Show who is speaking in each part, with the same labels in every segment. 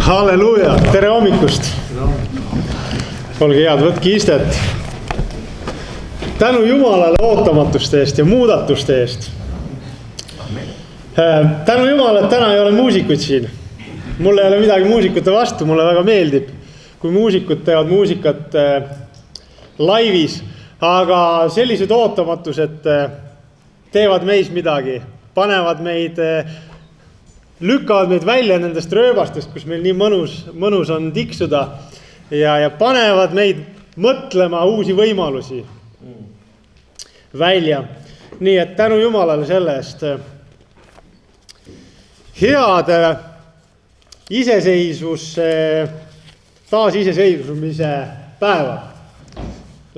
Speaker 1: Halleluuja, tere hommikust. Olge head, võtke istet. Tänu Jumalale ootamatuste eest ja muudatuste eest. Tänu Jumalale, et täna ei ole muusikuid siin. Mulle ei ole midagi muusikute vastu, mulle väga meeldib, kui muusikud teevad muusikat laivis, aga sellised ootamatused teevad meis midagi, panevad meid, lükkavad meid välja nendest rööbastest, kus meil nii mõnus on tiksuda ja panevad meid mõtlema uusi võimalusi välja. Nii et tänu Jumalale selle eest. Head taasiseseisvumise päeva.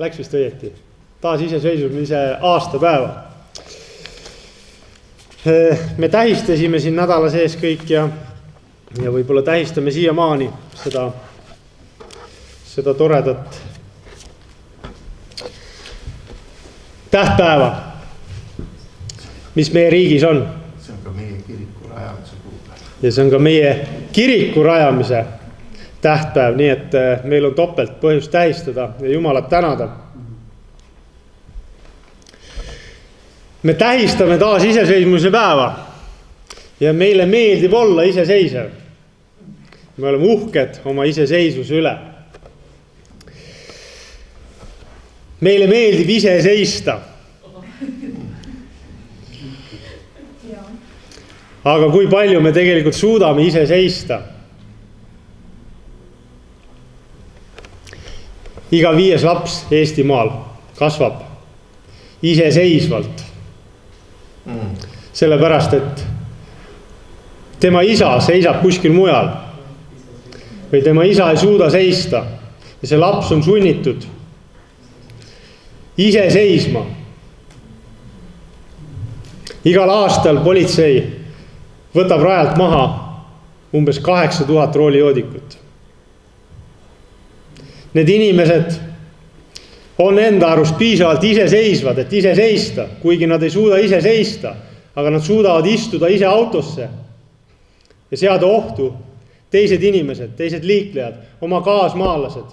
Speaker 1: Läks vist õieti. Taasiseseisvumise aastapäeva. Me tähistasime siin nädala sees kõik ja võib-olla tähistame siiamaani seda toredat tähtpäeva, mis meie riigis on.
Speaker 2: See on ka meie kiriku rajamise kuupäev.
Speaker 1: Ja see on ka meie kiriku rajamise tähtpäev, nii et meil on topelt põhjust tähistada ja Jumalat tänada. Me tähistame taas iseseisvumise päeva ja meile meeldib olla iseseisev. Me oleme uhked oma iseseisvuse üle. Meile meeldib ise seista. Aga kui palju me tegelikult suudame ise seista? Iga 5. laps Eestimaal kasvab iseseisvalt. Sellepärast, et tema isa seisab kuskil mujal või tema isa ei suuda seista ja see laps on sunnitud ise seisma. Igal aastal politsei võtab rajalt maha umbes 8000 roolijoodikut. Need inimesed on enda arust piisavalt iseseisvad, et ise seista, kuigi nad ei suuda ise seista, aga nad suudavad istuda ise autosse ja seada ohtu teised inimesed, teised liiklejad, oma kaasmaalased.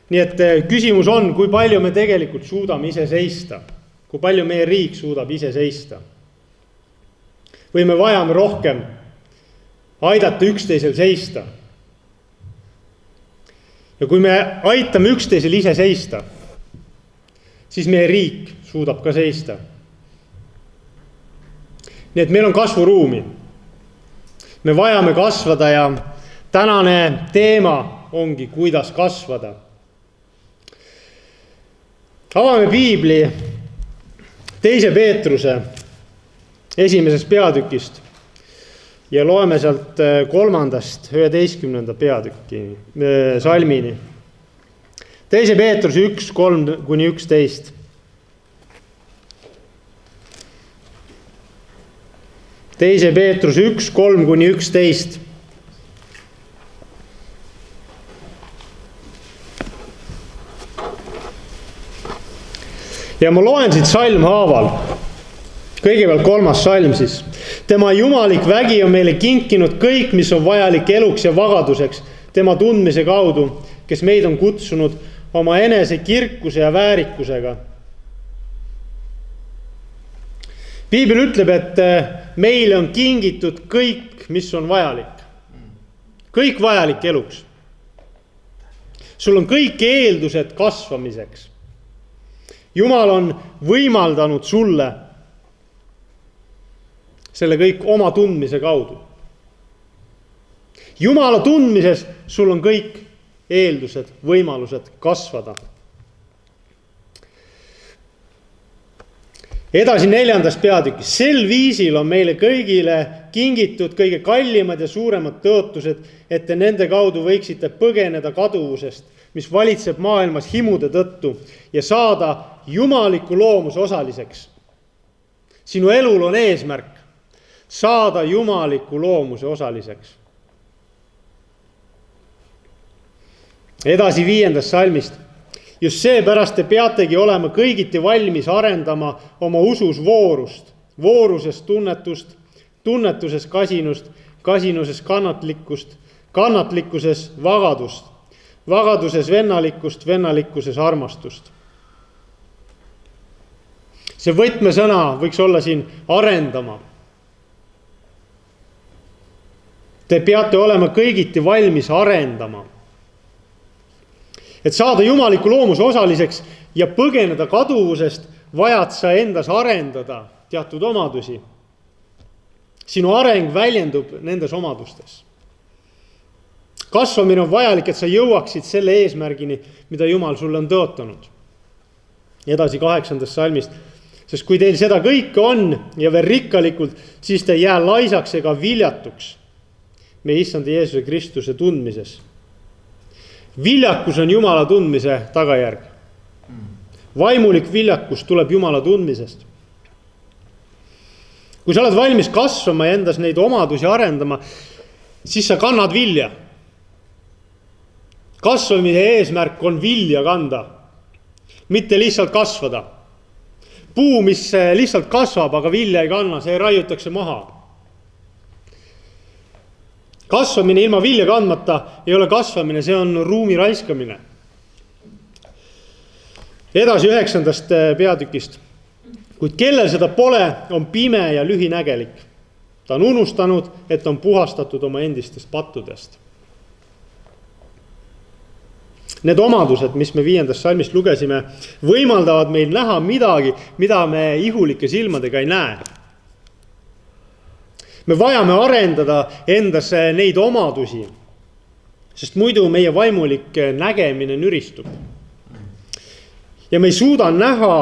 Speaker 1: Nii et küsimus on, kui palju me tegelikult suudame ise seista, kui palju meie riik suudab ise seista. Või me vajame rohkem aidata üksteisel seista. Ja kui me aitame üksteisel ise seista, siis meie riik suudab ka seista. Nii et meil on kasvuruumi. Me vajame kasvada ja tänane teema ongi, kuidas kasvada. Avame Piibli 2. Peetruse 1. peatükist ja loeme sealt 3. 11. peatükki salmini. 2. Peetrus 1, 3-11. Teise Peetrus 1, 3-11. Ja ma loen siit salmhaaval. Kõigepealt 3. salm siis. Tema jumalik vägi on meile kinkinud kõik, mis on vajalik eluks ja vagaduseks tema tundmise kaudu, kes meid on kutsunud oma enese kirkuse ja väärikusega. Piibel ütleb, et meile on kingitud kõik, mis on vajalik. Kõik vajalik eluks. Sul on kõik eeldused kasvamiseks. Jumal on võimaldanud sulle selle kõik oma tundmise kaudu. Jumala tundmises sul on kõik eeldused, võimalused kasvada. Edasi 4. peatükis. Sel viisil on meile kõigile kingitud kõige kallimad ja suuremad tõotused, et te nende kaudu võiksite põgeneda kaduvusest, mis valitseb maailmas himude tõttu ja saada jumaliku loomuse osaliseks. Sinu elul on eesmärk saada jumaliku loomuse osaliseks. Edasi 5. salmist. Just seepärast te peategi olema kõigiti valmis arendama oma usus voorust, voorusest tunnetust, tunnetuses kasinust, kasinuses kannatlikkust, kannatlikkuses vagadust, vagaduses vennalikkust, vennalikkuses armastust. See võtmesõna võiks olla siin arendama. Te peate olema kõigiti valmis arendama. Et saada jumaliku loomuse osaliseks ja põgeneda kaduvusest, vajad sa endas arendada teatud omadusi. Sinu areng väljendub nendes omadustes. Kasvamine on vajalik, et sa jõuaksid selle eesmärgini, mida Jumal sulle on tõotanud. Edasi 8. salmist. Sest kui teil seda kõike on ja veel rikkalikult, siis te ei jää laisaks ega viljatuks meie issanda Jeesuse Kristuse tundmises. Viljakus on Jumala tundmise tagajärg. Vaimulik viljakus tuleb Jumala tundmisest. Kui sa oled valmis kasvama ja endas neid omadusi arendama, siis sa kannad vilja. Kasvamise eesmärk on vilja kanda, mitte lihtsalt kasvada. Puu, mis lihtsalt kasvab, aga vilja ei kanna, see raiutakse maha. Kasvamine ilma vilja kandmata ei ole kasvamine, see on ruumi raiskamine. Edasi 9. peatükist. Kuid kellel seda pole, on pime ja lühinägelik. Ta on unustanud, et on puhastatud oma endistest pattudest. Need omadused, mis me 5. salmist lugesime, võimaldavad meil näha midagi, mida me ihulike silmadega ei näe. Me vajame arendada endas neid omadusi, sest muidu meie vaimulik nägemine nüristub. Ja me ei suuda näha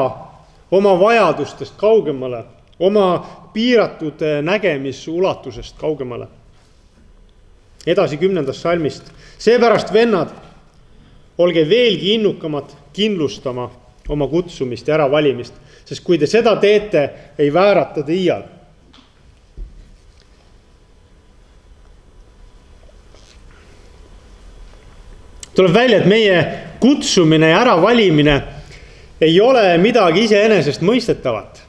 Speaker 1: oma vajadustest kaugemale, oma piiratud nägemisulatusest kaugemale. Edasi 10. salmist. Seepärast, vennad, olge veelgi innukamad kindlustama oma kutsumist ja äravalimist, sest kui te seda teete, ei väärata te iial. Tuleb välja, et meie kutsumine ja äravalimine ei ole midagi iseenesest mõistetavat.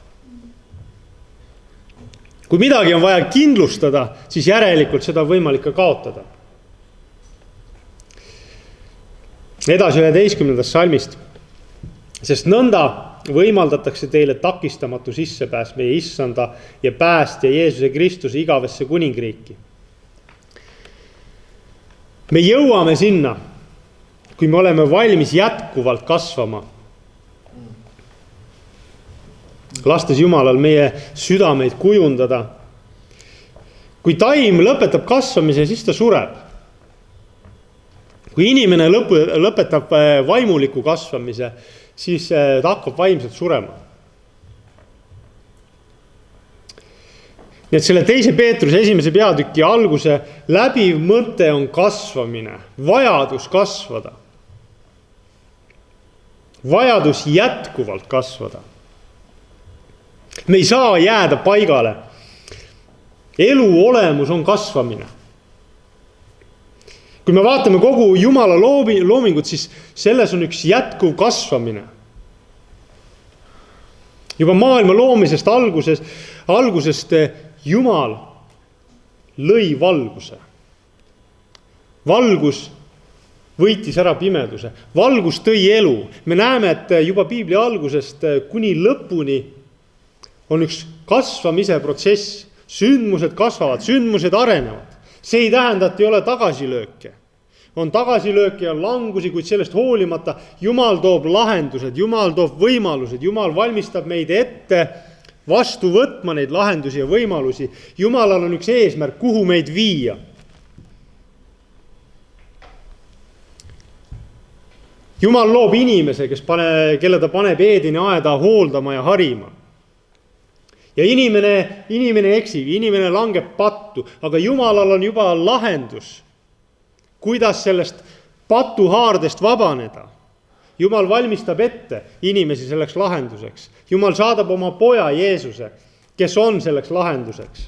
Speaker 1: Kui midagi on vaja kindlustada, siis järelikult seda on võimalik ka kaotada. Edasi 11. salmist. Sest nõnda võimaldatakse teile takistamatu sissepääs meie issanda ja päästja Jeesuse Kristuse igavesse kuningriiki. Me jõuame sinna, kui me oleme valmis jätkuvalt kasvama. Lastes Jumalal meie südameid kujundada. Kui taim lõpetab kasvamise, siis ta sureb. Kui inimene lõpetab vaimuliku kasvamise, siis ta hakkab vaimselt surema. Nii et selle 2. Peetruse 1. peatüki alguse läbiv mõte on kasvamine, vajadus kasvada. Vajadus jätkuvalt kasvada. Me ei saa jääda paigale. Elu olemus on kasvamine. Kui me vaatame kogu Jumala loomingut, siis selles on üks jätkuv kasvamine. Juba maailma loomisest algusest Jumal lõi valguse. Valgus võitis ära pimeduse. Valgus tõi elu. Me näeme, et juba Piibli algusest kuni lõpuni on üks kasvamise protsess. Sündmused kasvavad, sündmused arenevad. See ei tähenda, et ei ole tagasilööke. On tagasilööke ja langusi, kuid sellest hoolimata Jumal toob lahendused, Jumal toob võimalused, Jumal valmistab meid ette vastu võtma neid lahendusi ja võimalusi. Jumalal on üks eesmärk, kuhu meid viia. Jumal loob inimese, kelle ta paneb Eedeni aeda hooldama ja harima. Ja inimene eksib, inimene langeb pattu, aga Jumalal on juba lahendus, kuidas sellest patuhaardest vabaneda. Jumal valmistab ette inimesi selleks lahenduseks. Jumal saadab oma poja Jeesuse, kes on selleks lahenduseks.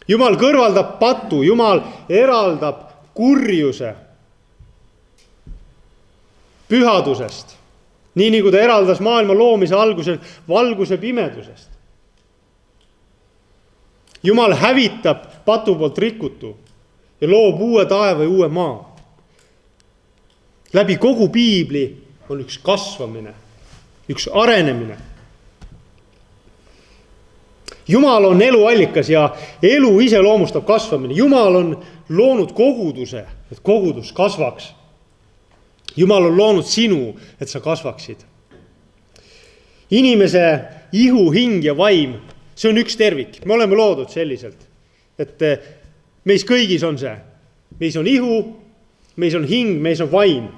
Speaker 1: Jumal kõrvaldab patu, Jumal eraldab kurjuse pühadusest, nii nagu ta eraldas maailma loomise algusel valguse pimedusest. Jumal hävitab patu poolt rikutu ja loob uue taeva ja uue maa. Läbi kogu piibli on üks kasvamine, üks arenemine. Jumal on eluallikas ja elu ise loomustab kasvamine. Jumal on loonud koguduse, et kogudus kasvaks. Jumal on loonud sinu, et sa kasvaksid. Inimese ihu, hing ja vaim, see on üks tervik. Me oleme loodud selliselt, et meis kõigis on see. Meis on ihu, meis on hing, meis on vaim.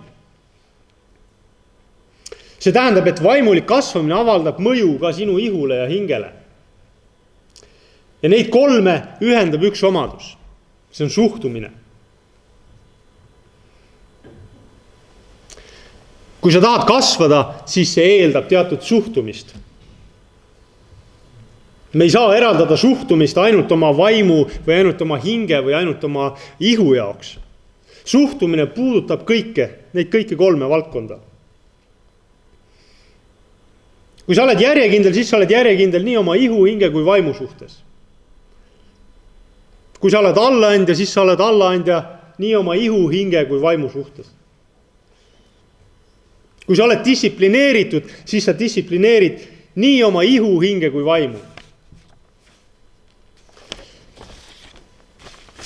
Speaker 1: See tähendab, et vaimulik kasvamine avaldab mõju ka sinu ihule ja hingele. Ja neid kolme ühendab üks omadus. See on suhtumine. Kui sa tahad kasvada, siis see eeldab teatud suhtumist. Me ei saa eraldada suhtumist ainult oma vaimu või ainult oma hinge või ainult oma ihu jaoks. Suhtumine puudutab neid kõike kolme valdkonda. Kui sa oled järjekindel, siis sa oled järjekindel nii oma ihu, hinge kui vaimu suhtes. Kui sa oled allaandja, siis sa oled allaandja nii oma ihu, hinge kui vaimu suhtes. Kui sa oled distsiplineeritud, siis sa distsiplineerid nii oma ihu, hinge kui vaimu.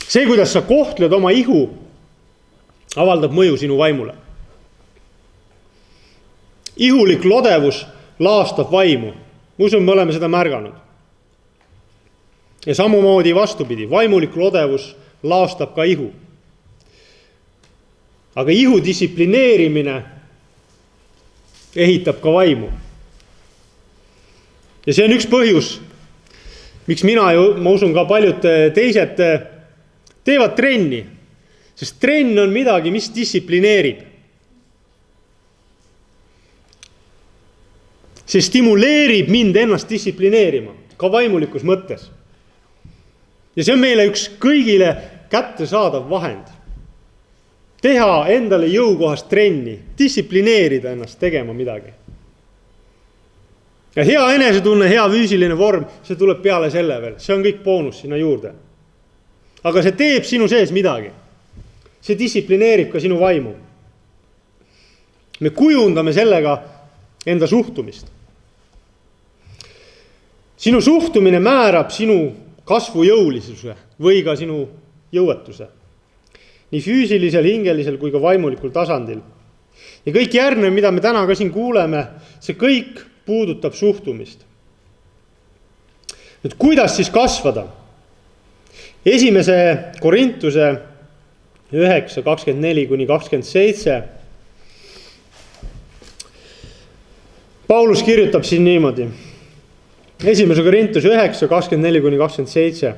Speaker 1: See, kuidas sa kohtled oma ihu, avaldab mõju sinu vaimule. Ihulik lodevus laastab vaimu. Usun, me oleme seda märganud. Ja samamoodi vastupidi, vaimulik lodevus laastab ka ihu. Aga ihu distsiplineerimine ehitab ka vaimu. Ja see on üks põhjus, miks ma usun ka paljud teised teevad trenni. Sest trenn on midagi, mis distsiplineerib. See stimuleerib mind ennast distsiplineerima, ka vaimulikus mõttes. Ja see on meile üks kõigile kätte saadav vahend. Teha endale jõukohast trenni, distsiplineerida ennast tegema midagi. Ja hea enesetunne, hea füüsiline vorm, see tuleb peale selle veel. See on kõik boonus sinna juurde. Aga see teeb sinu sees midagi. See distsiplineerib ka sinu vaimu. Me kujundame sellega enda suhtumist. Sinu suhtumine määrab sinu kasvu jõulisuse või ka sinu jõuetuse. Nii füüsilisel, hingelisel kui ka vaimulikul tasandil. Ja kõik järgnev, mida me täna ka siin kuuleme, see kõik puudutab suhtumist. Nüüd, kuidas siis kasvada? 1. Korintuse 9:24-27 Paulus kirjutab siin niimoodi. 1. Korintuse 9:24-27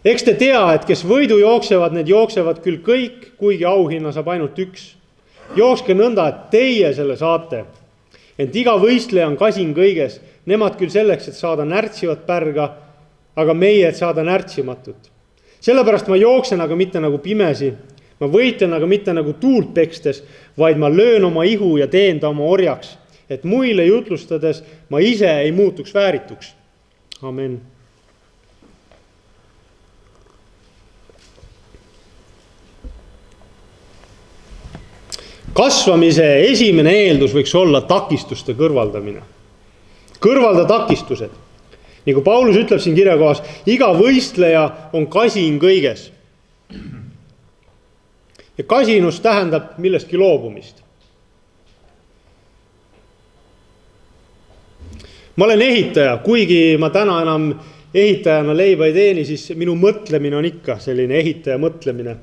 Speaker 1: Eks te tea, et kes võidu jooksevad, need jooksevad küll kõik, kuigi auhinna saab ainult üks. Jookske nõnda, et teie selle saate. Ent iga võistleja on kasin kõiges. Nemad küll selleks, et saada närtsivat pärga, aga meie, et saada närtsimatut. Sellepärast ma jooksen, aga mitte nagu pimesi. Ma võitlen, aga mitte nagu tuult pekstes, vaid ma löön oma ihu ja teen ta oma orjaks, et muille jutlustades ma ise ei muutuks väärituks. Amen. Kasvamise esimene eeldus võiks olla takistuste kõrvaldamine. Kõrvalda takistused. Nii kui Paulus ütleb siin kirjakohas, iga võistleja on kasin kõiges. Ja kasinus tähendab millestki loobumist. Ma olen ehitaja, kuigi ma täna enam ehitajana leiba ei teeni, siis minu mõtlemine on ikka selline ehitaja mõtlemine.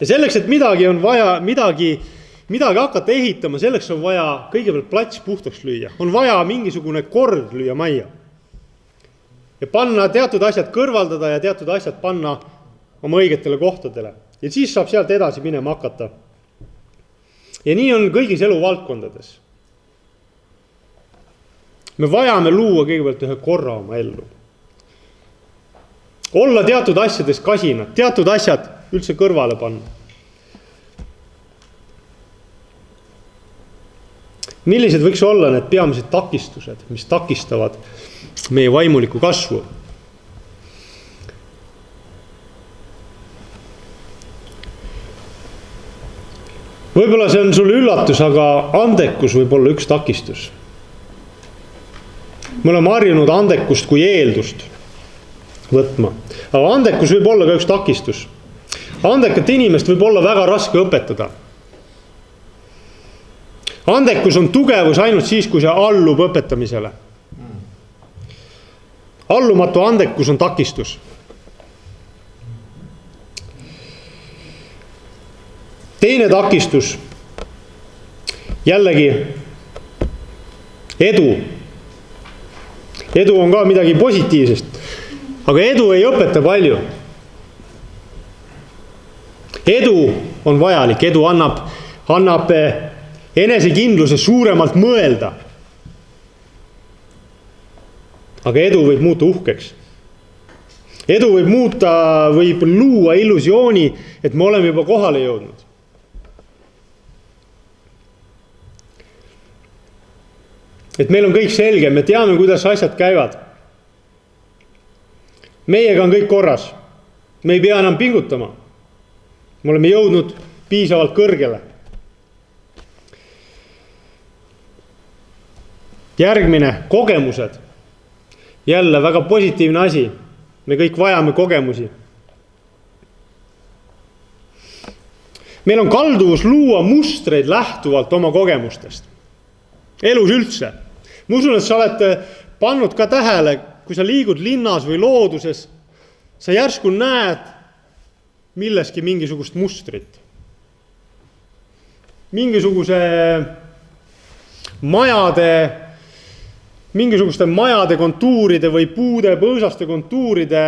Speaker 1: Ja selleks, et midagi on vaja, midagi hakata ehitama, selleks on vaja kõigepealt plats puhtaks lüüa. On vaja mingisugune kord lüüa majja. Ja panna teatud asjad kõrvaldada ja teatud asjad panna oma õigetele kohtadele. Ja siis saab sealt edasi minema hakata. Ja nii on kõigis eluvaldkondades. Me vajame luua kõigepealt ühe korra oma ellu. Olla teatud asjades kasinad, teatud asjad üldse kõrvale panna. Millised võiks olla need peamised takistused, mis takistavad meie vaimuliku kasvu? Võib-olla see on sulle üllatus, aga andekus võib olla üks takistus. Me oleme harjunud andekust kui eeldust võtma. Aga andekus võib olla ka üks takistus. Andekat inimest võib olla väga raske õpetada. Andekus on tugevus ainult siis, kui see allub õpetamisele. Allumatu andekus on takistus. Teine takistus, jällegi edu. Edu on ka midagi positiivsest, aga edu ei õpeta palju. Edu on vajalik, edu annab enesekindluse suuremalt mõelda. Aga edu võib muuta uhkeks. Edu võib luua illusiooni, et me oleme juba kohale jõudnud. Et meil on kõik selge, me teame, kuidas asjad käivad. Meiega on kõik korras. Me ei pea enam pingutama. Me oleme jõudnud piisavalt kõrgele. Järgmine, kogemused. Jälle väga positiivne asi. Me kõik vajame kogemusi. Meil on kalduvus luua mustreid lähtuvalt oma kogemustest. Elus üldse. Ma usun, et sa oled pannud ka tähele, kui sa liigud linnas või looduses, sa järsku näed milleski mingisugust mustrit. Mingisuguste majade kontuuride või puude, põõsaste kontuuride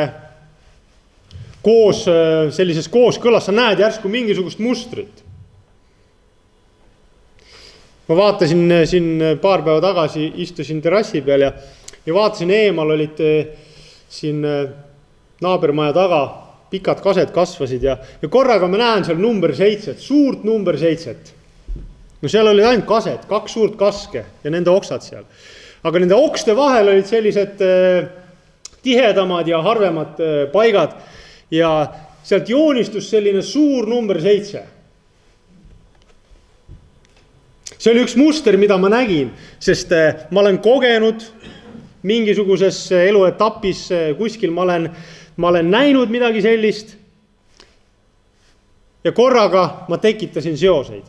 Speaker 1: sellises kooskõlas, sa näed järsku mingisugust mustrit. Ma vaatasin siin paar päeva tagasi, istusin terrassi peal ja vaatasin eemal, olid siin naabermaja taga, pikad kased kasvasid ja korraga ma näen seal number 7, suurt number 7. No seal olid ainult kased, 2 suurt kaske ja nende oksad seal. Aga nende okste vahel olid sellised tihedamad ja harvemad paigad ja sealt joonistus selline suur number 7. See oli üks muster, mida ma nägin, sest ma olen kogenud mingisuguses eluetapis kuskil, ma olen näinud midagi sellist ja korraga ma tekitasin seoseid.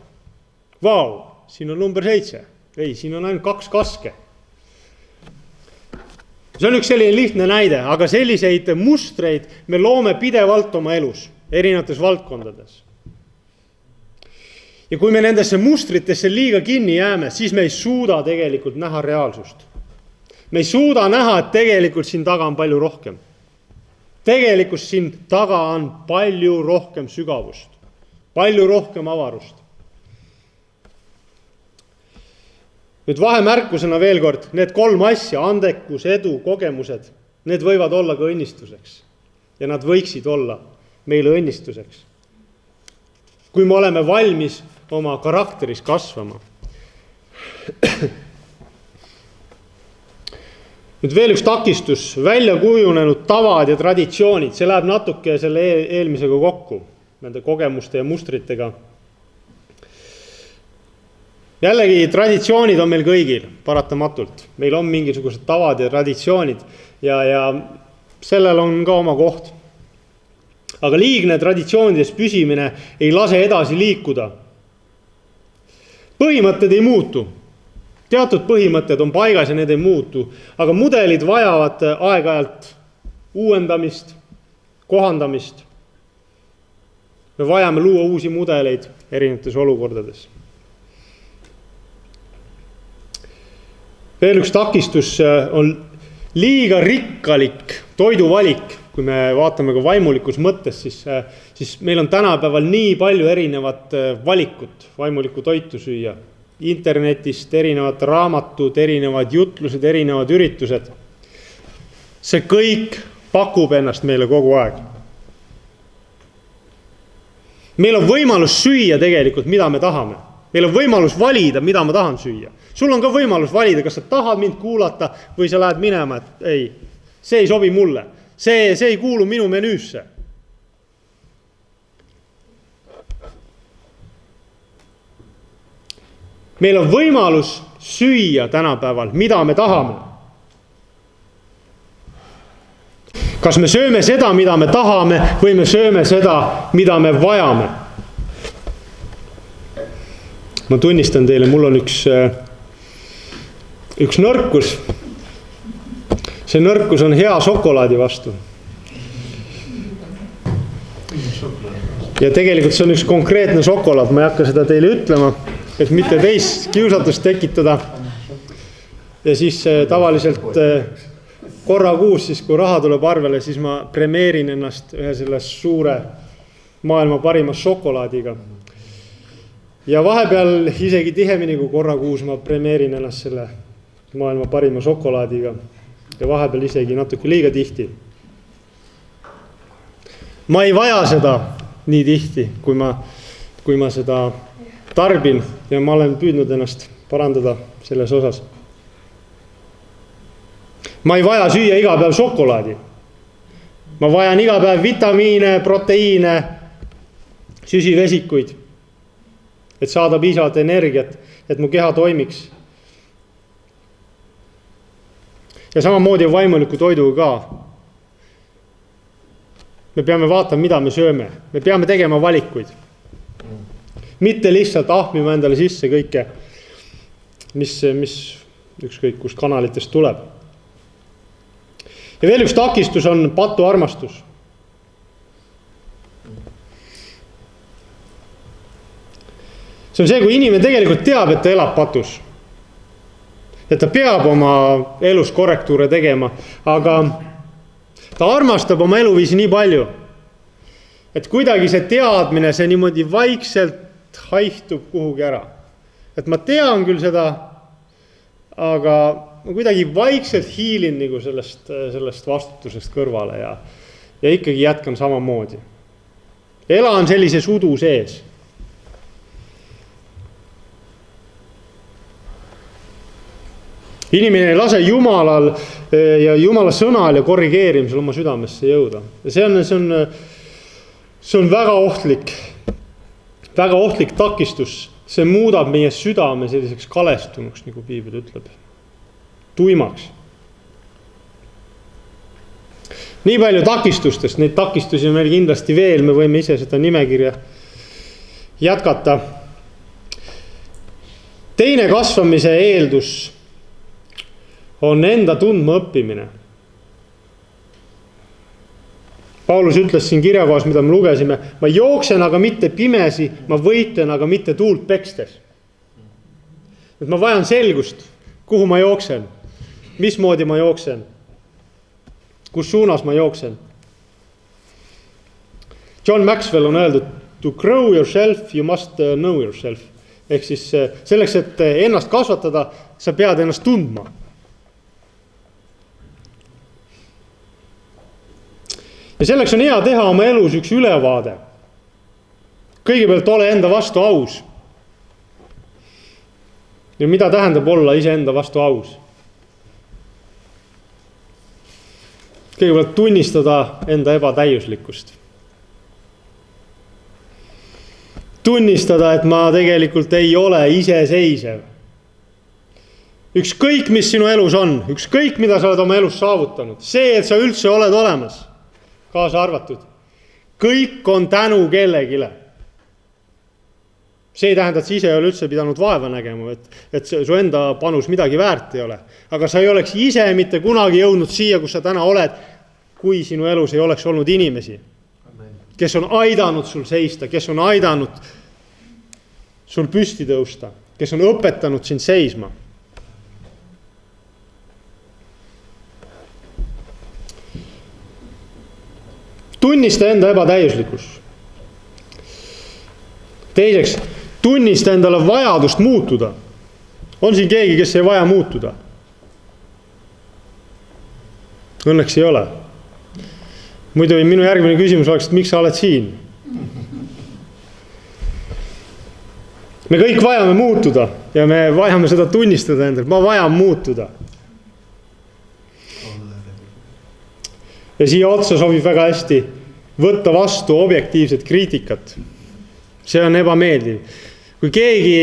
Speaker 1: Vau, siin on number 7. Ei, siin on ainult 2 kaske. See on üks selline lihtne näide, aga selliseid mustreid me loome pidevalt oma elus, erinevates valdkondades. Ja kui me nendesse mustritesse liiga kinni jääme, siis me ei suuda tegelikult näha reaalsust. Me ei suuda näha, et tegelikult siin taga on palju rohkem. Tegelikult siin taga on palju rohkem sügavust, palju rohkem avarust. Nüüd vahemärkusena veel kord, need 3 asja, andekus, edu, kogemused, need võivad olla ka õnnistuseks. Ja nad võiksid olla meile õnnistuseks. Kui me oleme valmis oma karakteris kasvama. Nüüd veel üks takistus, välja kujunenud tavad ja traditsioonid, see läheb natuke selle eelmisega kokku, nende kogemuste ja mustritega. Jällegi traditsioonid on meil kõigil, paratamatult. Meil on mingisugused tavad ja traditsioonid ja sellel on ka oma koht. Aga liigne traditsioonides püsimine ei lase edasi liikuda. Põhimõtted ei muutu. Teatud põhimõtted on paigas ja need ei muutu. Aga mudelid vajavad aeg-ajalt uuendamist, kohandamist. Me vajame luua uusi mudeleid erinevates olukordades. Veel üks takistus on liiga rikkalik toiduvalik. Kui me vaatame ka vaimulikus mõttes, siis meil on tänapäeval nii palju erinevat valikut vaimulikku toitu süüa. Internetist erinevad raamatud, erinevad jutlused, erinevad üritused. See kõik pakub ennast meile kogu aeg. Meil on võimalus süüa tegelikult, mida me tahame. Meil on võimalus valida, mida ma tahan süüa. Sul on ka võimalus valida, kas sa tahad mind kuulata või sa lähed minema, et ei, see ei sobi mulle. See ei kuulu minu menüüsse. Meil on võimalus süüa tänapäeval, mida me tahame. Kas me sööme seda, mida me tahame, või me sööme seda, mida me vajame? Ma tunnistan teile, mul on üks nõrkus. See nõrkus on hea šokolaadi vastu. Ja tegelikult see on üks konkreetne šokolaad. Ma ei hakka seda teile ütlema, et mitte teist kiusatust tekitada. Ja siis tavaliselt korra kuus, siis kui raha tuleb arvele, siis ma premeerin ennast ühe selle suure maailma parima šokolaadiga. Ja vahepeal isegi tihemini kui korra kuus ma premeerin ennast selle maailma parima šokolaadiga. Ja vahepeal isegi natuke liiga tihti. Ma ei vaja seda nii tihti, kui ma seda tarbin ja ma olen püüdnud ennast parandada selles osas. Ma ei vaja süüa iga päev šokolaadi. Ma vajan iga päev vitamiine, proteiine, süsivesikuid, et saada piisavalt energiat, et mu keha toimiks. Ja samamoodi vaimuliku toiduga ka. Me peame vaatama, mida me sööme. Me peame tegema valikuid. Mitte lihtsalt ahmima endale sisse kõike, mis ükskõik kust kanalitest tuleb. Ja veel üks takistus on patuarmastus. See on see, kui inimene tegelikult teab, et ta elab patus. Et ta peab oma elus korrektuure tegema, aga ta armastab oma eluviisi nii palju, et kuidagi see teadmine, see niimoodi vaikselt haihtub kuhugi ära. Et ma tean küll seda, aga ma kuidagi vaikselt hiilin nagu sellest vastutusest kõrvale ja ikkagi jätkan samamoodi. Elan sellises udu sees. Inimene ei lase Jumalal ja Jumala sõnal ja korrigeerimisel oma südamesse jõuda. Ja see on väga ohtlik takistus. See muudab meie südame selliseks kalestunuks, nagu Piibel ütleb. Tuimaks. Nii palju takistustest, neid takistusi on meil kindlasti veel, me võime ise seda nimekirja jätkata. Teine kasvamise eeldus on enda tundma õppimine. Paulus ütles siin kirjakohas, mida me lugesime, ma jooksen aga mitte pimesi, ma võitlen aga mitte tuult pekstes. Et ma vajan selgust, kuhu ma jooksen, mismoodi ma jooksen, kus suunas ma jooksen. John Maxwell on öeldud, to grow yourself, you must know yourself. Ehk siis selleks, et ennast kasvatada, sa pead ennast tundma. Ja selleks on hea teha oma elus üks ülevaade. Kõigepealt ole enda vastu aus. Ja mida tähendab olla ise enda vastu aus? Kõigepealt tunnistada enda ebatäiuslikkust. Tunnistada, et ma tegelikult ei ole iseseisev. Ükskõik, mis sinu elus on, ükskõik, mida sa oled oma elus saavutanud, see, et sa üldse oled olemas, kaasa arvatud. Kõik on tänu kellegile. See ei tähenda, et sa ise ei ole üldse pidanud vaeva nägema, et su enda panus midagi väärt ei ole. Aga sa ei oleks ise mitte kunagi jõudnud siia, kus sa täna oled, kui sinu elus ei oleks olnud inimesi, kes on aidanud sul seista, kes on aidanud sul püsti tõusta, kes on õpetanud sind seisma. Tunnista enda ebatäiuslikkus. Teiseks, tunnista endale vajadust muutuda. On siin keegi, kes ei vaja muutuda? Õnneks ei ole. Muidu minu järgmine küsimus oleks, et miks sa oled siin? Me kõik vajame muutuda ja me vajame seda tunnistada endale. Ma vajan muutuda. Ja siia otsa sobib väga hästi võtta vastu objektiivset kriitikat. See on ebameeldiv. Kui keegi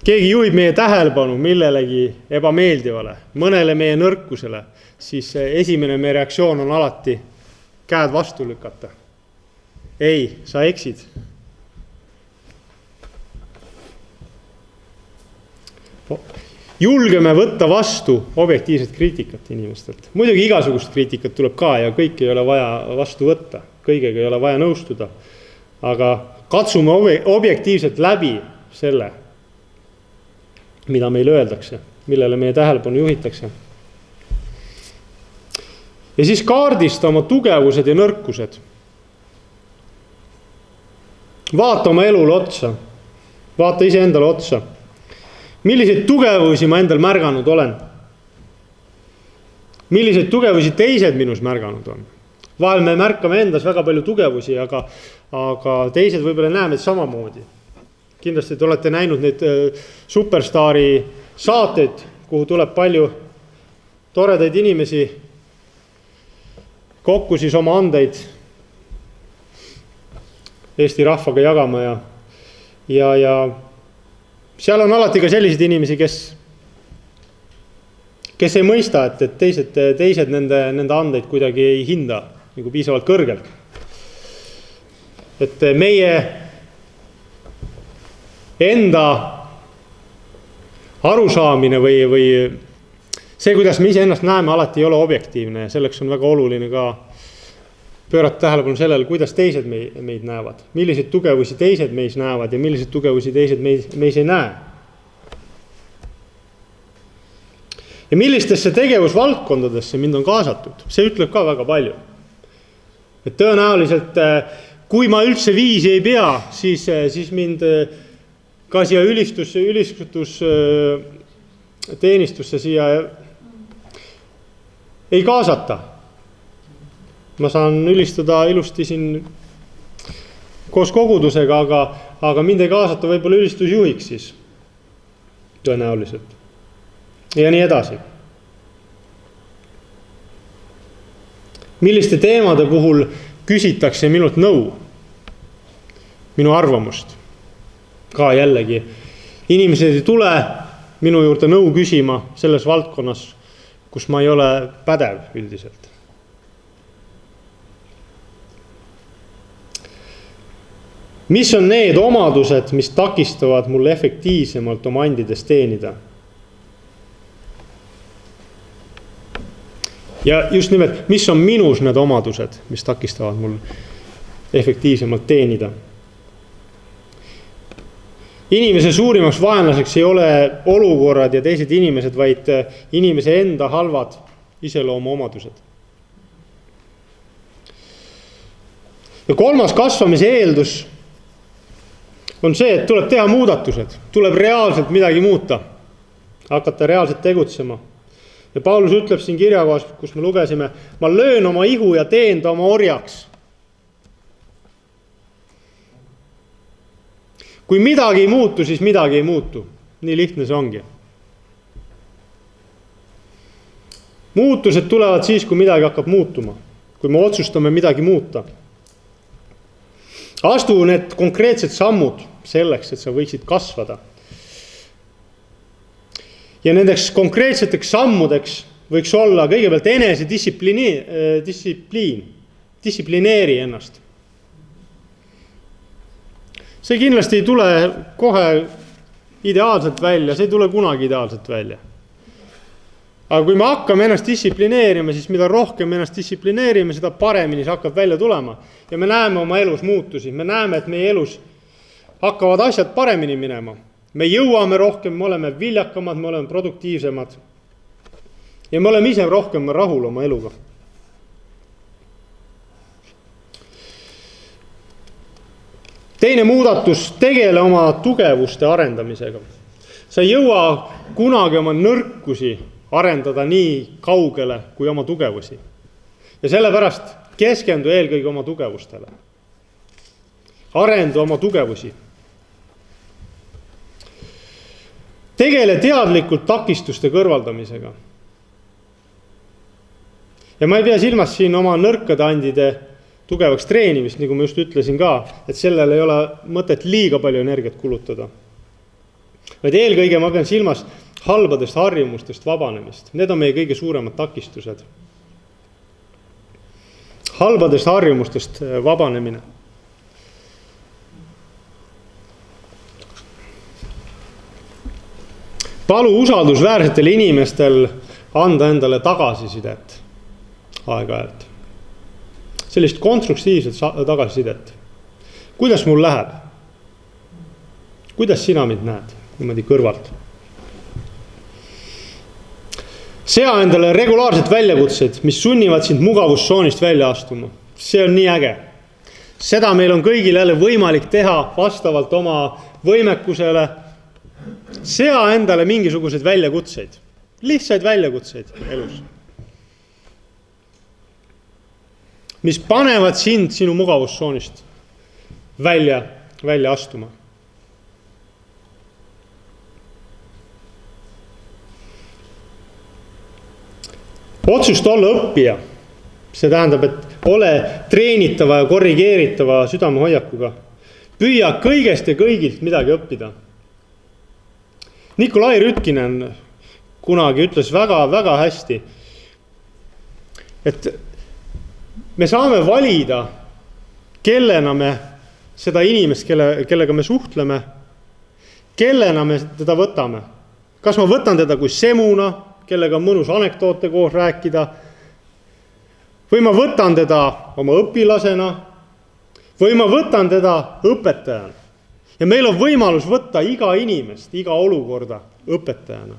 Speaker 1: keegi juhib meie tähelepanu millelegi ebameeldivale, mõnele meie nõrkusele, siis esimene meie reaktsioon on alati käed vastu lükata. Ei, sa eksid. Julgeme võtta vastu objektiivset kriitikat inimestelt. Muidugi igasugust kriitikat tuleb ka ja kõik ei ole vaja vastu võtta. Kõigega ei ole vaja nõustuda. Aga katsume objektiivselt läbi selle, mida meile öeldakse, millele meie tähelepanu juhitakse. Ja siis kaardista oma tugevused ja nõrkused. Vaata oma elule otsa. Vaata ise endale otsa. Milliseid tugevusi ma endal märganud olen? Milliseid tugevusi teised minus märganud on? Vahel me märkame endas väga palju tugevusi, aga teised võib-olla näeme samamoodi. Kindlasti te olete näinud neid superstaari saateid, kuhu tuleb palju toredaid inimesi kokku siis oma andeid Eesti rahvaga jagama ja seal on alati ka selliseid inimesi, kes ei mõista, et teised nende andeid kuidagi ei hinda nagu piisavalt kõrgelt. Et meie enda arusaamine või see, kuidas me ise ennast näeme, alati ei ole objektiivne ja selleks on väga oluline ka pöörata tähelepanu sellele, kuidas teised meid näevad. Milliseid tugevusi teised meis näevad ja milliseid tugevusi teised meis ei näe. Ja millistesse tegevusvaldkondadesse mind on kaasatud, see ütleb ka väga palju. Et tõenäoliselt, kui ma üldse viisi ei pea, siis mind ka siia teenistusse siia ei kaasata. Ma saan ülistada ilusti siin koos kogudusega, aga mind ei kaasata võib-olla ülistusjuhiks siis tõenäoliselt. Ja nii edasi. Milliste teemade puhul küsitakse minult nõu, minu arvamust. Ka jällegi, inimesed ei tule minu juurde nõu küsima selles valdkonnas, kus ma ei ole pädev üldiselt. Mis on need omadused, mis takistavad mul efektiivsemalt oma andides teenida? Ja just nimelt, mis on minus need omadused, mis takistavad mul efektiivsemalt teenida? Inimese suurimaks vaenlaseks ei ole olukorrad ja teised inimesed, vaid inimese enda halvad iseloomu omadused. Ja kolmas kasvamise eeldus on see, et tuleb teha muudatused, tuleb reaalselt midagi muuta, hakata reaalselt tegutsema. Ja Paulus ütleb siin kirjakohas, kus me lugesime, ma löön oma ihu ja teen ta oma orjaks. Kui midagi ei muutu, siis midagi ei muutu. Nii lihtne see ongi. Muutused tulevad siis, kui midagi hakkab muutuma, kui me otsustame midagi muuta. Astu need konkreetsed sammud selleks, et sa võiksid kasvada. Ja nendeks konkreetseteks sammudeks võiks olla kõigepealt enese distsiplineeri ennast. See kindlasti ei tule kohe ideaalselt välja, see ei tule kunagi ideaalselt välja. Aga kui me hakkame ennast distsiplineerima, siis mida rohkem ennast distsiplineerime, seda paremini see hakkab välja tulema. Ja me näeme oma elus muutusi, me näeme, et meie elus hakkavad asjad paremini minema. Me jõuame rohkem, me oleme viljakamad, me oleme produktiivsemad. Ja me oleme ise rohkem rahul oma eluga. Teine muudatus, tegele oma tugevuste arendamisega. Sa ei jõua kunagi oma nõrkusi arendada nii kaugele kui oma tugevusi. Ja sellepärast keskendu eelkõige oma tugevustele. Arendu oma tugevusi. Tegele teadlikult takistuste kõrvaldamisega. Ja ma ei pea silmas siin oma nõrkade andide tugevaks treenimist, nagu ma just ütlesin ka, et sellel ei ole mõtet liiga palju energiat kulutada. vaid eelkõige ma pean silmas halbadest harjumustest vabanemist. Need on meie kõige suuremad takistused. Halbadest harjumustest vabanemine. Palu usaldusväärsetel inimestel anda endale tagasisidet aeg-ajalt. Sellist konstruktiivset tagasisidet. Kuidas mul läheb? Kuidas sina mind näed? Niimoodi kõrvalt. Sea endale regulaarselt väljakutseid, mis sunnivad sind mugavustsoonist välja astuma. See on nii äge. Seda meil on kõigil jälle võimalik teha vastavalt oma võimekusele. Sea endale mingisuguseid väljakutseid. Lihtsaid väljakutseid elus. Mis panevad sind sinu mugavustsoonist välja astuma. Otsust olla õppija. See tähendab, et ole treenitava ja korrigeeritava südamehoiakuga. Püüa kõigest ja kõigilt midagi õppida. Nikolai Rütkinen kunagi ütles väga hästi, et me saame valida, kellena me seda inimest, kellega me suhtleme, kellena me teda võtame. Kas ma võtan teda kui semuna, kellega on mõnus anekdoote koos rääkida, või ma võtan teda oma õpilasena, või ma võtan teda õpetajana. Ja meil on võimalus võtta iga inimest, iga olukorda õpetajana.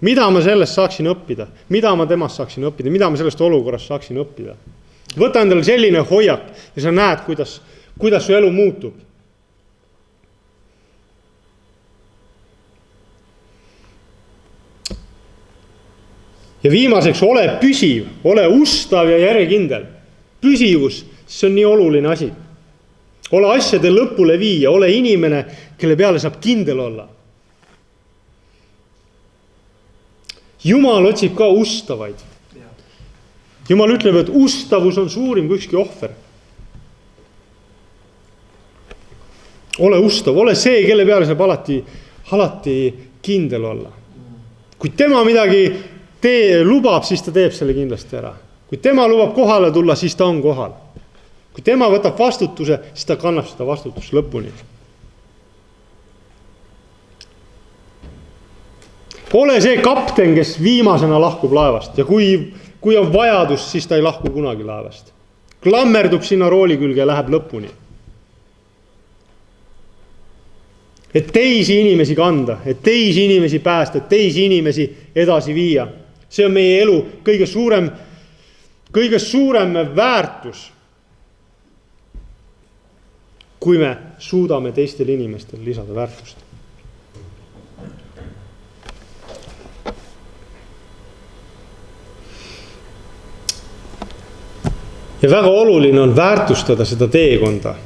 Speaker 1: Mida ma sellest saaksin õppida? Mida ma temast saaksin õppida? Mida ma sellest olukorrast saaksin õppida? Võta endale selline hoiak ja sa näed, kuidas su elu muutub. Ja viimaseks, ole püsiv, ole ustav ja järjekindel. Püsivus, see on nii oluline asi. Ole asjade lõpule viia, ole inimene, kelle peale saab kindel olla. Jumal otsib ka ustavaid. Jumal ütleb, et ustavus on suurim kui ükski ohver. Ole ustav, ole see, kelle peale saab alati kindel olla. Kui tema midagi lubab, siis ta teeb selle kindlasti ära. Kui tema lubab kohale tulla, siis ta on kohal. Kui tema võtab vastutuse, siis ta kannab seda vastutust lõpuni. Ole see kapten, kes viimasena lahkub laevast ja kui on vajadus, siis ta ei lahku kunagi laevast. Klammerdub sinna rooli külge ja läheb lõpuni. Et teisi inimesi kanda, et teisi inimesi päästa, et teisi inimesi edasi viia. See on meie elu kõige suurem väärtus, kui me suudame teistel inimestel lisada väärtust. Ja väga oluline on väärtustada seda teekonda,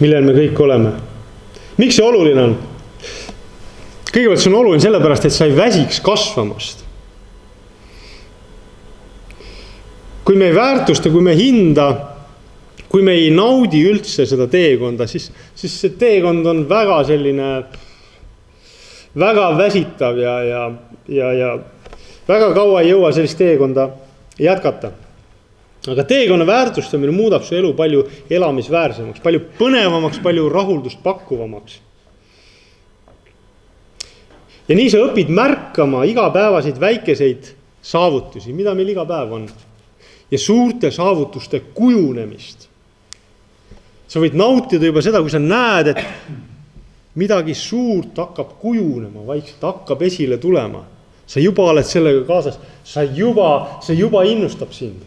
Speaker 1: millel me kõik oleme. Miks see oluline on? Kõigepealt see on oluline sellepärast, et sa ei väsiks kasvamast. Kui me ei väärtusta, kui me hinda, kui me ei naudi üldse seda teekonda, siis see teekond on väga selline, väga väsitav ja väga kaua ei jõua sellist teekonda jätkata. Aga teekonna väärtustamine muudab su elu palju elamisväärsemaks, palju põnevamaks, palju rahuldust pakkuvamaks. Ja nii sa õpid märkama igapäevaseid väikeseid saavutusi, mida meil iga päev on. Ja suurte saavutuste kujunemist. Sa võid nautida juba seda, kui sa näed, et midagi suurt hakkab kujunema, vaikselt hakkab esile tulema. Sa juba oled sellega kaasas, see juba innustab sind.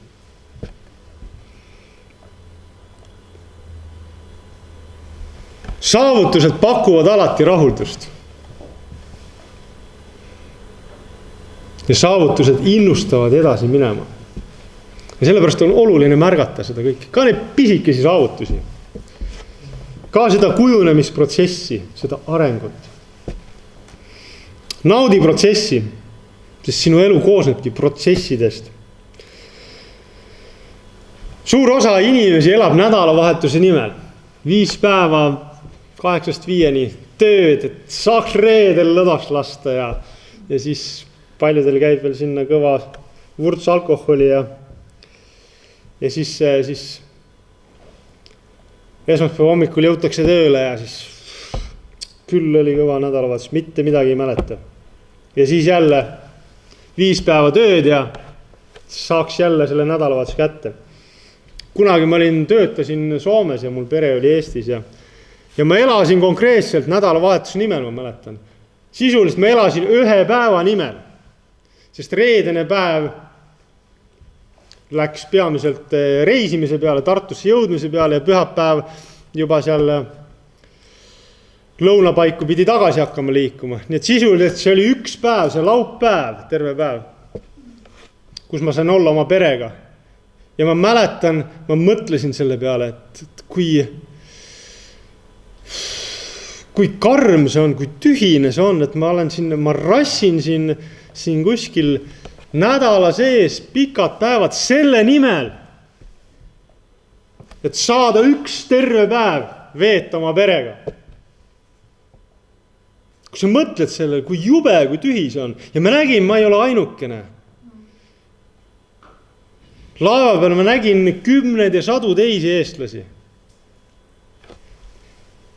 Speaker 1: Saavutused pakuvad alati rahuldust. Ja saavutused innustavad edasi minema. Ja sellepärast on oluline märgata seda kõike. Ka neid pisikesi saavutusi. Ka seda kujunemisprotsessi, seda arengut. Naudi protsessi, sest sinu elu koosnebki protsessidest. Suur osa inimesi elab nädalavahetuse nimel. 5 päeva 8-5 tööd, et saaks reedel lõdvaks lasta ja siis paljudel käib veel sinna kõva vurts alkoholi ja siis esmaspäeva hommikul jõutakse tööle ja siis küll oli kõva nädalavahetus, mitte midagi ei mäleta. Ja siis jälle 5 päeva tööd ja saaks jälle selle nädalavahetus kätte. Kunagi ma töötasin Soomes ja mul pere oli Eestis ja ma elasin konkreetselt nädalavahetuse nimel, ma mäletan. Sisuliselt ma elasin 1 päeva nimel, sest reedene päev läks peamiselt reisimise peale, Tartusse jõudmise peale ja pühapäev juba seal lõunapaiku pidi tagasi hakkama liikuma. Nii et sisuliselt see oli 1 päev, see laupäev, terve päev, kus ma sain olla oma perega. Ja ma mäletan, ma mõtlesin selle peale, et kui karm see on, kui tühine see on, et ma rassin siin kuskil nädala sees pikad päevad selle nimel, et saada 1 terve päev veeta oma perega. Kui sa mõtled selle, kui jube, kui tühi see on. Ja ma nägin, ma ei ole ainukene. Laeva peal ma nägin 10 ja 100 teisi eestlasi,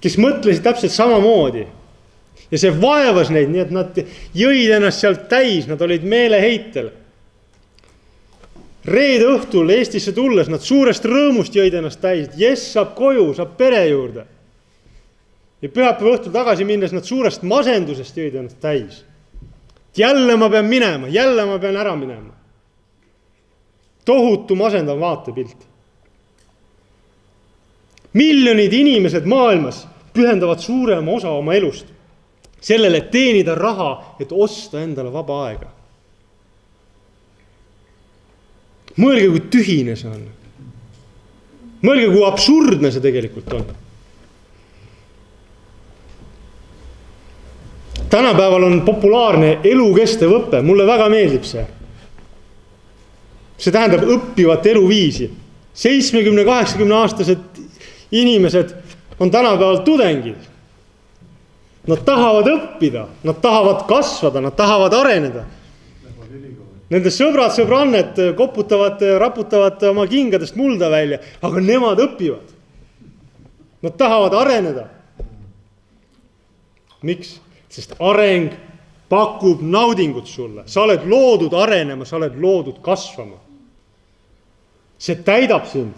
Speaker 1: kes mõtlesid täpselt samamoodi. Ja see vaevas neid, nii et nad jõid ennast sealt täis, nad olid meeleheitel. Reede õhtul Eestisse tulles nad suurest rõõmust jõid ennast täis, et saab koju, saab pere juurde. Ja pühapäeva õhtul tagasi minnes nad suurest masendusest jõid ennast täis. Jälle ma pean minema, jälle ma pean ära minema. Tohutu masendav vaatepilt. Miljonid inimesed maailmas pühendavad suurema osa oma elust sellele, et teenida raha, et osta endale vaba aega. Mõelge, kui tühine see on. Mõelge, kui absurdne see tegelikult on. Tänapäeval on populaarne elukestev õpe. Mulle väga meeldib see. See tähendab õppivat eluviisi. 70-80 aastased inimesed on tänapäeval tudengid. Nad tahavad õppida, nad tahavad kasvada, nad tahavad areneda. Nende sõbrad-sõbranned raputavad oma kingadest mulda välja, aga nemad õpivad. Nad tahavad areneda. Miks? Sest areng pakub naudingut sulle. Sa oled loodud arenema, sa oled loodud kasvama. See täidab sind.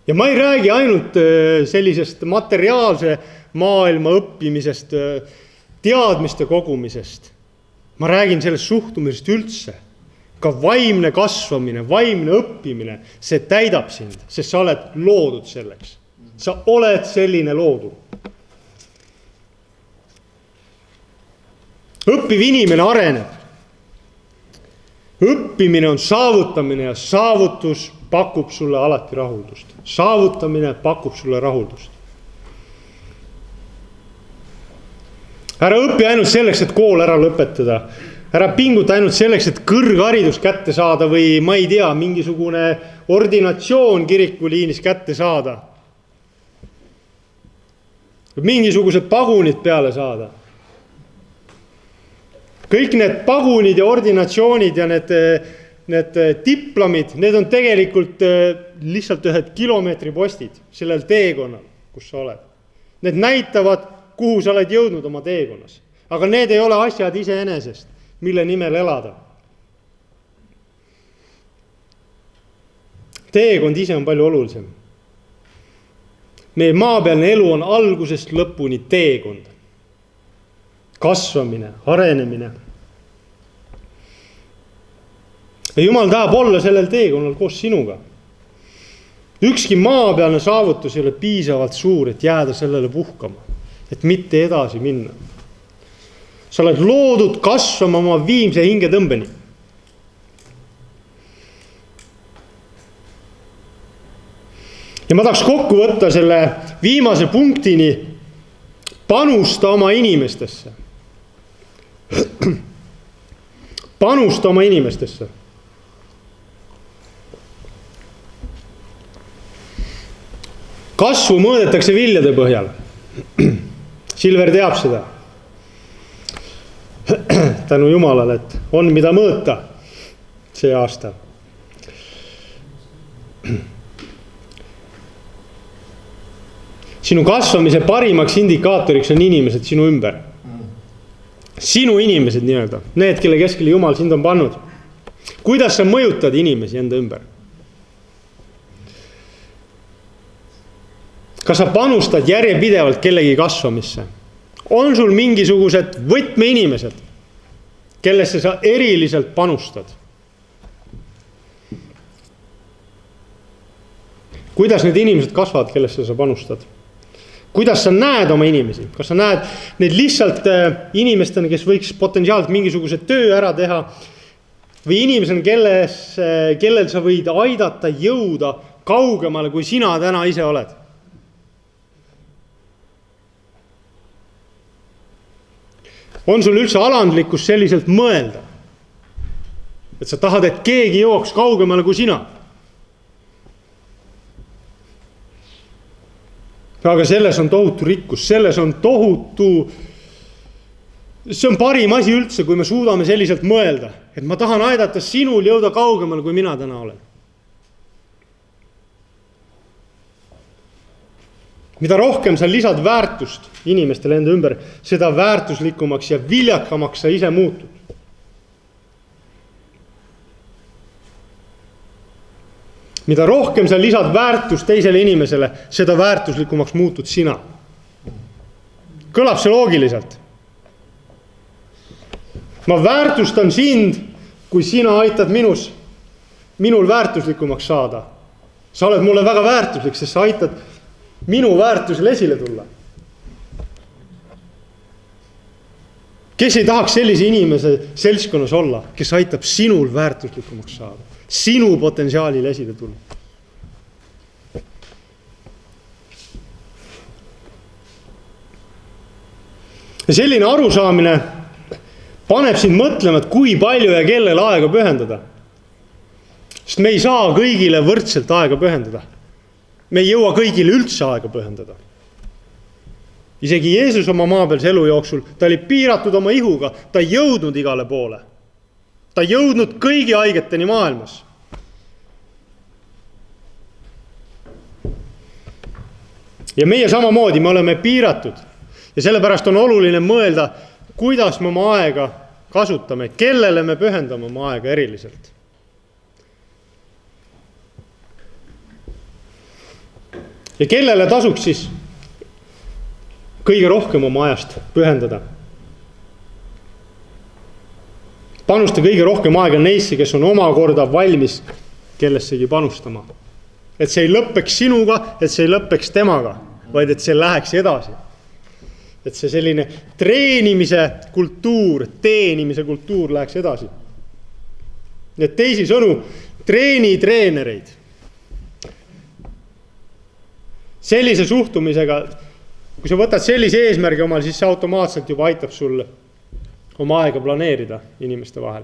Speaker 1: Ja ma ei räägi ainult sellisest materiaalse maailma õppimisest, teadmiste kogumisest. Ma räägin sellest suhtumisest üldse. Ka vaimne kasvamine, vaimne õppimine, see täidab sind, sest sa oled loodud selleks. Sa oled selline loodud. Õppiv inimene areneb. Õppimine on saavutamine ja saavutus pakub sulle alati rahuldust. Saavutamine pakub sulle rahuldust. Ära õpi ainult selleks, et kool ära lõpetada. Ära pinguta ainult selleks, et kõrgharidus kätte saada või ma ei tea, mingisugune ordinatsioon kirikuliinis kätte saada. Mingisugused pagunid peale saada. Kõik need pagunid ja ordinatsioonid ja need diplomid, need on tegelikult lihtsalt ühed kilomeetri postid sellel teekonnal, kus sa oled. Need näitavad, kuhu sa oled jõudnud oma teekonnas. Aga need ei ole asjad iseenesest, mille nimel elada. Teekond ise on palju olulisem. Meie maapealne elu on algusest lõpuni teekond. Kasvamine, arenemine. Ja Jumal tahab olla sellel teekonnal koos sinuga. Ükski maapealne saavutus ei ole piisavalt suur, et jääda sellele puhkama, et mitte edasi minna. Sa oled loodud kasvama oma viimse hingetõmbeni. Ja ma tahaks kokku võtta selle viimase punktini, panusta oma inimestesse. Panusta oma inimestesse. kasvu mõõdetakse viljade põhjal. Silver teab seda. Tänu Jumalale, et on mida mõõta see aasta. Sinu kasvamise parimaks indikaatoriks on inimesed sinu ümber. Sinu inimesed nii-öelda, need, kelle keskele Jumal sind on pannud. Kuidas sa mõjutad inimesi enda ümber? Kas sa panustad järjepidevalt kellegi kasvamisse? On sul mingisugused võtmeinimesed, kellesse sa eriliselt panustad? Kuidas need inimesed kasvavad, kellesse sa panustad? Kuidas sa näed oma inimesi? Kas sa näed neid lihtsalt inimestena, kes võiks potentsiaalselt mingisuguse töö ära teha? Või inimesena, kellel sa võid aidata jõuda kaugemale, kui sina täna ise oled? On sul üldse alandlikkus selliselt mõelda? Et sa tahad, et keegi jooks kaugemale kui sina? Aga selles on tohutu rikkus, selles on tohutu, see on parim asi üldse, kui me suudame selliselt mõelda, et ma tahan aidata sinul jõuda kaugemale, kui mina täna olen. Mida rohkem sa lisad väärtust inimestele enda ümber, seda väärtuslikumaks ja viljakamaks sa ise muutud. Mida rohkem sa lisad väärtust teisele inimesele, seda väärtuslikumaks muutud sina. Kõlab see loogiliselt. Ma väärtustan sind, kui sina aitad minul väärtuslikumaks saada. Sa oled mulle väga väärtuslik, sest sa aitad minu väärtusel esile tulla. Kes ei tahaks sellise inimese seltskonnas olla, kes aitab sinul väärtuslikumaks saada, sinu potentsiaalil esile tulla. Ja selline arusaamine paneb sind mõtlema, et kui palju ja kellele aega pühendada. Sest me ei saa kõigile võrdselt aega pühendada. Me ei jõua kõigile üldse aega pühendada. Isegi Jeesus oma maapealse elu jooksul, ta oli piiratud oma ihuga, ta ei jõudnud igale poole. Ta ei jõudnud kõigi haigeteni maailmas. Ja meie samamoodi, me oleme piiratud. Ja sellepärast on oluline mõelda, kuidas me oma aega kasutame, kellele me pühendame oma aega eriliselt. Ja kellele tasuks siis kõige rohkem oma ajast pühendada? Panusta kõige rohkem aega neisse, kes on omakorda valmis kellessegi panustama. Et see ei lõppeks sinuga, et see ei lõppeks temaga, vaid et see läheks edasi. Et see selline teenimise kultuur läheks edasi. Need teisi sõnu, treeni treenereid. Sellise suhtumisega, kui sa võtad sellise eesmärgi omal, siis see automaatselt juba aitab sul oma aega planeerida inimeste vahel.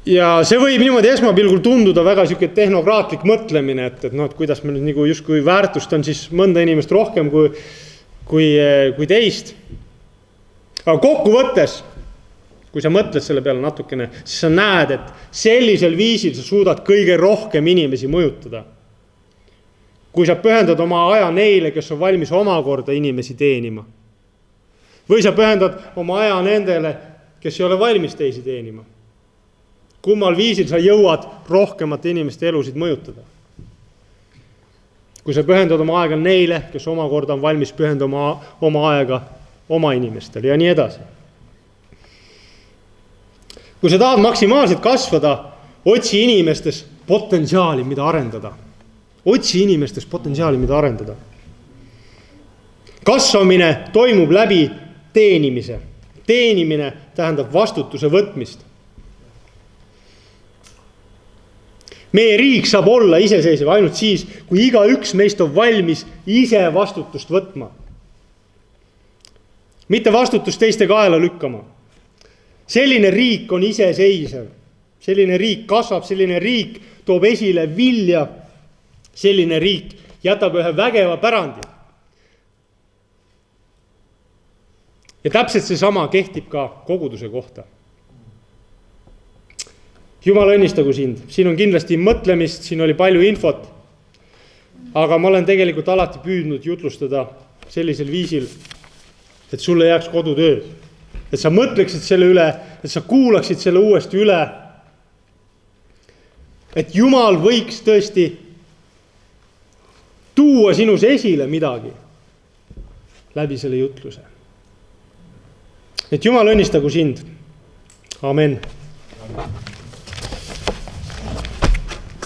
Speaker 1: Ja see võib niimoodi esmapilgul tunduda väga siuke tehnokraatlik mõtlemine, et kuidas me nüüd nagu justkui väärtustan siis mõnda inimest rohkem kui teist. Aga kokkuvõttes, kui sa mõtled selle peale natukene, siis sa näed, et sellisel viisil sa suudad kõige rohkem inimesi mõjutada. Kui sa pühendad oma aja neile, kes on valmis omakorda inimesi teenima. Või sa pühendad oma aja nendele, kes ei ole valmis teisi teenima. Kummal viisil sa jõuad rohkemate inimeste elusid mõjutada. Kui sa pühendad oma aega neile, kes omakorda on valmis pühendama oma aega oma inimestele ja nii edasi. Kui sa tahad maksimaalselt kasvada, otsi inimestes potentsiaali, mida arendada. Otsi inimestes potentsiaali, mida arendada. Kasvamine toimub läbi teenimise. Teenimine tähendab vastutuse võtmist. Meie riik saab olla iseseisev ainult siis, kui iga üks meist on valmis ise vastutust võtma. Mitte vastutust teiste kaela lükkama. Selline riik on iseseisev. Selline riik kasvab, selline riik toob esile vilja selline riik jätab ühe vägeva pärandi. Ja täpselt seesama kehtib ka koguduse kohta. Jumal õnnistagu sind. Siin on kindlasti mõtlemist, siin oli palju infot. Aga ma olen tegelikult alati püüdnud jutlustada sellisel viisil, et sulle jääks kodutöö. Et sa mõtleksid selle üle, et sa kuulaksid selle uuesti üle. Et Jumal võiks tõesti tuua sinus esile midagi läbi selle jutluse. Et Jumal õnnistagu sind. Amen.